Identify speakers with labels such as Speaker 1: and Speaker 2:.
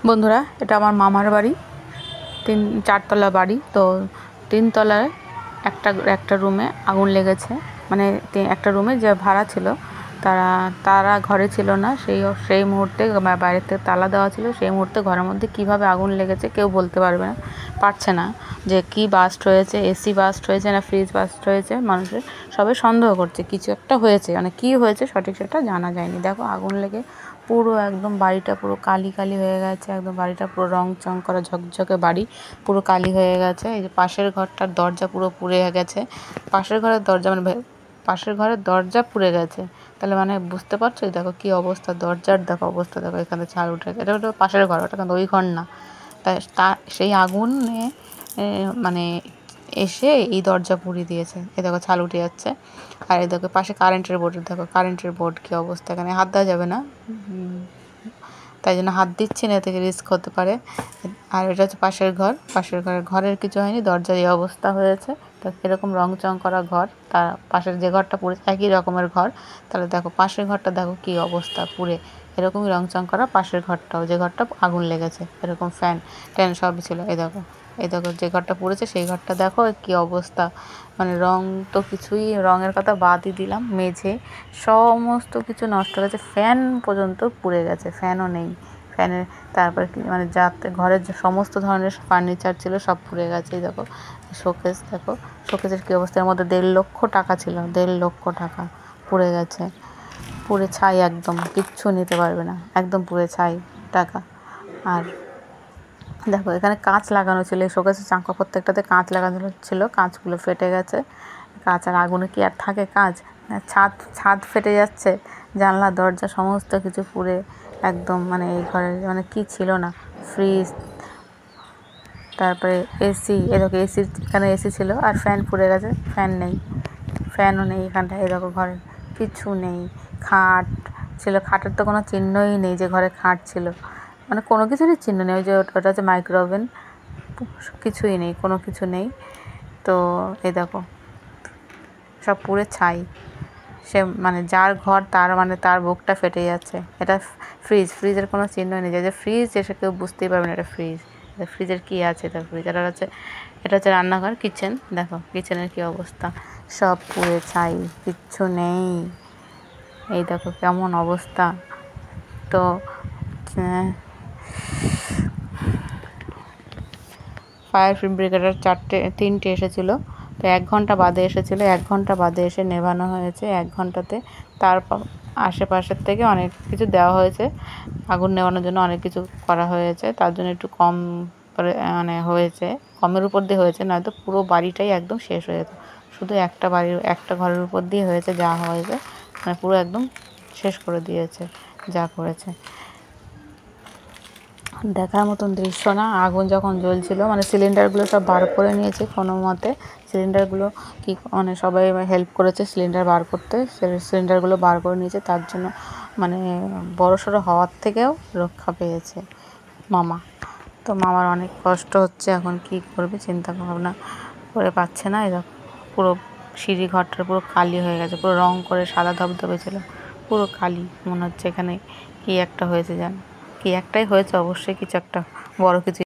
Speaker 1: বন্ধুরা, এটা আমার মামার বাড়ি। 4তলা বাড়ি। তো 3তলায় একটা রুমে আগুন লেগেছে। মানে একটা রুমে যে ভাড়া ছিল তারা ঘরে ছিল না। সেই মুহূর্তে বাইরেতে তালা দেওয়া ছিল। সেই মুহূর্তে ঘরের মধ্যে কিভাবে আগুন লেগেছে কেউ বলতে পারছে না যে কি বাস্ট হয়েছে, এসি বাস্ট হয়েছে না ফ্রিজ বাস্ট হয়েছে। মানুষের সবাই সন্দেহ করছে কিছু একটা হয়েছে, মানে কী হয়েছে সঠিক সেটা জানা যায়নি। দেখো আগুন লেগে পুরো একদম বাড়িটা পুরো কালি হয়ে গেছে। একদম বাড়িটা পুরো রং চং করা ঝকঝকে বাড়ি পুরো কালি হয়ে গেছে। এই যে পাশের ঘরটার দরজা পুরো পুড়ে গেছে। পাশের ঘরের দরজা পুড়ে গেছে। তাহলে মানে বুঝতে পারছো? দেখো কি অবস্থা, দরজার দেখো অবস্থা, দেখো এখানে ছাল উঠে গেছে। এটা ওটা পাশের ঘর, ওটা কিন্তু ওই ঘর না। সেই আগুনে মানে এসে এই দরজা পুড়িয়ে দিয়েছে। এ দেখো ছাল উঠে যাচ্ছে। আর এই দেখো পাশে কারেন্টের বোর্ড কী অবস্থা। এখানে হাত দেওয়া যাবে না, তাই জন্য হাত দিচ্ছি না, থেকে রিস্ক হতে পারে। আর এটা হচ্ছে পাশের ঘরের কিছু হয়নি, দরজার এই অবস্থা হয়েছে। তো এরকম রং চং করা ঘর, তার পাশের যে ঘরটা পুড়ে একই রকমের ঘর। তাহলে দেখো পাশের ঘরটা দেখো কী অবস্থা, পুড়ে এরকমই রং চং করা পাশের ঘরটাও, যে ঘরটা আগুন লেগেছে। এরকম ফ্যান সবই ছিল। এই দেখো যে ঘরটা পুড়েছে সেই ঘরটা দেখো কী অবস্থা। মানে রং তো কিছুই, রঙের কথা বাদই দিলাম, মেঝে সমস্ত কিছু নষ্ট হয়ে গেছে। ফ্যান পর্যন্ত পুড়ে গেছে, ফ্যানও নেই। তারপরে মানে যাতে ঘরের যে সমস্ত ধরনের ফার্নিচার ছিল সব পুড়ে গেছে। দেখো শোকেসের কী অবস্থা। এর মধ্যে 1.5 লক্ষ টাকা ছিল, 1.5 লক্ষ টাকা পুড়ে গেছে। পুড়ে ছাই, একদম কিচ্ছু নিতে পারবে না, একদম পুড়ে ছাই টাকা। আর দেখো এখানে কাঁচ লাগানো ছিল, এই শোকেসের চাকা প্রত্যেকটাতে কাঁচ লাগানো ছিল, কাঁচগুলো ফেটে গেছে। কাঁচ আর আগুনে কি আর থাকে কাঁচ? ছাদ ফেটে যাচ্ছে, জানলা দরজা সমস্ত কিছু পুড়ে একদম। মানে এই ঘরে মানে কি ছিল না, ফ্রিজ, তারপরে এসি। এরকম এখানে এসি ছিল আর ফ্যান পুড়ে গেছে, ফ্যানও নেই এখানটায়। এরকম ঘরে কিছু নেই। খাট ছিল, খাটের তো কোনো চিহ্নই নেই যে ঘরে খাট ছিল, মানে কোনো কিছুরই চিহ্ন নেই। ওই যে ওটা হচ্ছে মাইক্রো ওভেন, কিছুই নেই, কোনো কিছু নেই। তো এই দেখো সব পুড়ে ছাই। সে মানে যার ঘর তার বুকটা ফেটে যাচ্ছে। এটা ফ্রিজের কোনো চিহ্ন নেই, যে ফ্রিজ এসে কেউ বুঝতেই পারবে না এটা ফ্রিজ। ফ্রিজের কী আছে, এটা ফ্রিজ। এটা হচ্ছে রান্নাঘর, কিচেন। দেখো কিচেনের কী অবস্থা, সব পুড়ে ছাই, কিচ্ছু নেই। এই দেখো কেমন অবস্থা। তো ফায়ার ব্রিগেডের 3টে এসেছিলো। তো 1 ঘন্টা বাদে এসেছিলো, 1 ঘন্টা বাদে এসে নেভানো হয়েছে। 1 ঘন্টাতে তারপর আশেপাশের থেকে অনেক কিছু দেওয়া হয়েছে, আগুন নেভানোর জন্য অনেক কিছু করা হয়েছে। তার জন্য একটু কম মানে হয়েছে, কমের উপর দিয়ে হয়েছে, নয়তো পুরো বাড়িটাই একদম শেষ হয়ে যেত। শুধু একটা ঘরের উপর দিয়ে হয়েছে যা হয়েছে, মানে পুরো একদম শেষ করে দিয়েছে যা করেছে। দেখার মতন দৃশ্য না। আগুন যখন জ্বলছিল, মানে সিলিন্ডারগুলো সব বার করে নিয়েছে কোনো মতে। সিলিন্ডারগুলো কি মানে সবাই হেল্প করেছে সিলিন্ডার বার করতে, সিলিন্ডারগুলো বার করে নিয়েছে। তার জন্য মানে বড়সড় হওয়ার থেকেও রক্ষা পেয়েছে মামা। তো মামার অনেক কষ্ট হচ্ছে, এখন কি করবে চিন্তা ভাবনা করে পাচ্ছে না। এরকম পুরো সিঁড়ি ঘরটা পুরো কালি হয়ে গেছে, পুরো রং করে সাদা ধবধবে ছিল, পুরো কালি। মনে হচ্ছে এখানে কি একটা হয়েছে, কি একটাই হয়েছে অবশ্যই, কিছু একটা বড় কিছু।